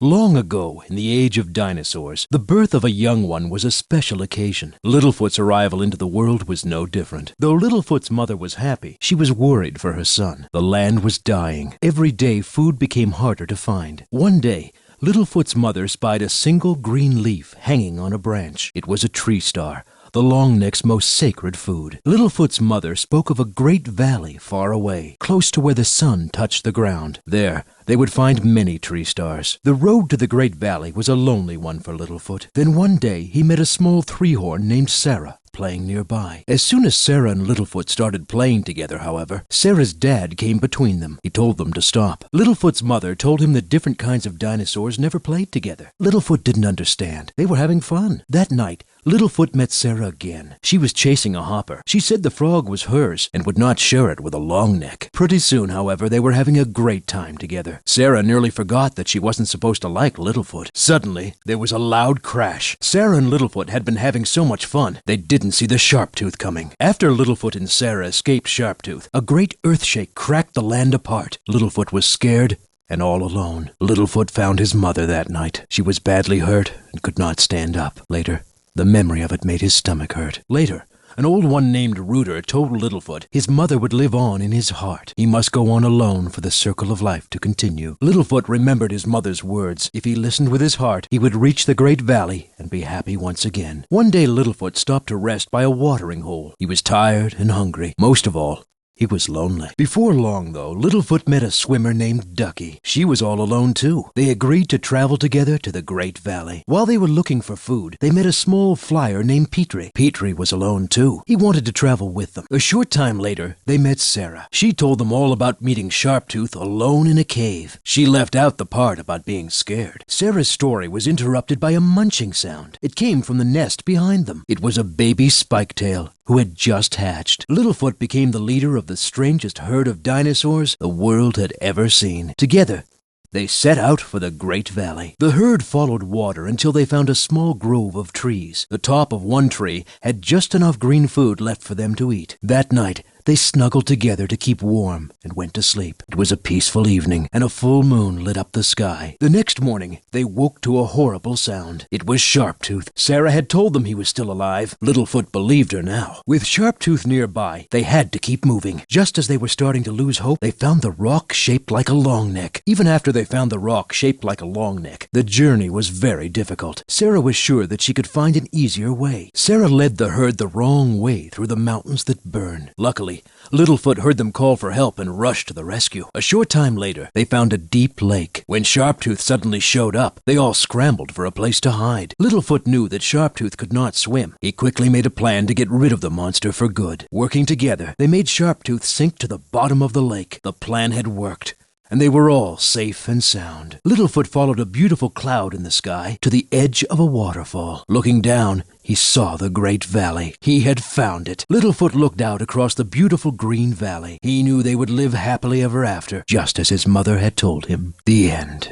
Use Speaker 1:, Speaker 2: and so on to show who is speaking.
Speaker 1: Long ago, in the age of dinosaurs, the birth of a young one was a special occasion. Littlefoot's arrival into the world was no different. Though Littlefoot's mother was happy, she was worried for her son. The land was dying. Every day, food became harder to find. One day, Littlefoot's mother spied a single green leaf hanging on a branch. It was a tree star, the longneck's most sacred food. Littlefoot's mother spoke of a great valley far away, close to where the sun touched the ground. There, they would find many tree stars. The road to the great valley was a lonely one for Littlefoot. Then one day, he met a small three-horn named Sarah playing nearby. As soon as Sarah and Littlefoot started playing together, however, Sarah's dad came between them. He told them to stop. Littlefoot's mother told him that different kinds of dinosaurs never played together. Littlefoot didn't understand. They were having fun. That night, Littlefoot met Sarah again. She was chasing a hopper. She said the frog was hers and would not share it with a long neck. Pretty soon, however, they were having a great time together. Sarah nearly forgot that she wasn't supposed to like Littlefoot. Suddenly, there was a loud crash. Sarah and Littlefoot had been having so much fun, they didn't see the Sharptooth coming. After Littlefoot and Sarah escaped Sharptooth, a great earthshake cracked the land apart. Littlefoot was scared and all alone. Littlefoot found his mother that night. She was badly hurt and could not stand up. Later, the memory of it made his stomach hurt. Later, an old one named Rooter told Littlefoot his mother would live on in his heart. He must go on alone for the circle of life to continue. Littlefoot remembered his mother's words. If he listened with his heart, he would reach the great valley and be happy once again. One day, Littlefoot stopped to rest by a watering hole. He was tired and hungry. Most of all, he was lonely. Before long, though, Littlefoot met a swimmer named Ducky. She was all alone, too. They agreed to travel together to the Great Valley. While they were looking for food, they met a small flyer named Petrie. Petrie was alone, too. He wanted to travel with them. A short time later, they met Sarah. She told them all about meeting Sharptooth alone in a cave. She left out the part about being scared. Sarah's story was interrupted by a munching sound. It came from the nest behind them. It was a baby spiketail who had just hatched. Littlefoot became the leader of the strangest herd of dinosaurs the world had ever seen. Together, they set out for the Great Valley. The herd followed water until they found a small grove of trees. The top of one tree had just enough green food left for them to eat. That night, they snuggled together to keep warm and went to sleep. It was a peaceful evening, and a full moon lit up the sky. The next morning, they woke to a horrible sound. It was Sharptooth. Sarah had told them he was still alive. Littlefoot believed her now. With Sharptooth nearby, they had to keep moving. Just as they were starting to lose hope, they found the rock shaped like a long neck. Even after they found the rock shaped like a long neck, the journey was very difficult. Sarah was sure that she could find an easier way. Sarah led the herd the wrong way through the mountains that burn. Luckily, Littlefoot heard them call for help and rushed to the rescue. A short time later, they found a deep lake. When Sharptooth suddenly showed up, they all scrambled for a place to hide. Littlefoot knew that Sharptooth could not swim. He quickly made a plan to get rid of the monster for good. Working together, they made Sharptooth sink to the bottom of the lake. The plan had worked, and they were all safe and sound. Littlefoot followed a beautiful cloud in the sky to the edge of a waterfall. Looking down, he saw the Great Valley. He had found it. Littlefoot looked out across the beautiful green valley. He knew they would live happily ever after, just as his mother had told him. The end.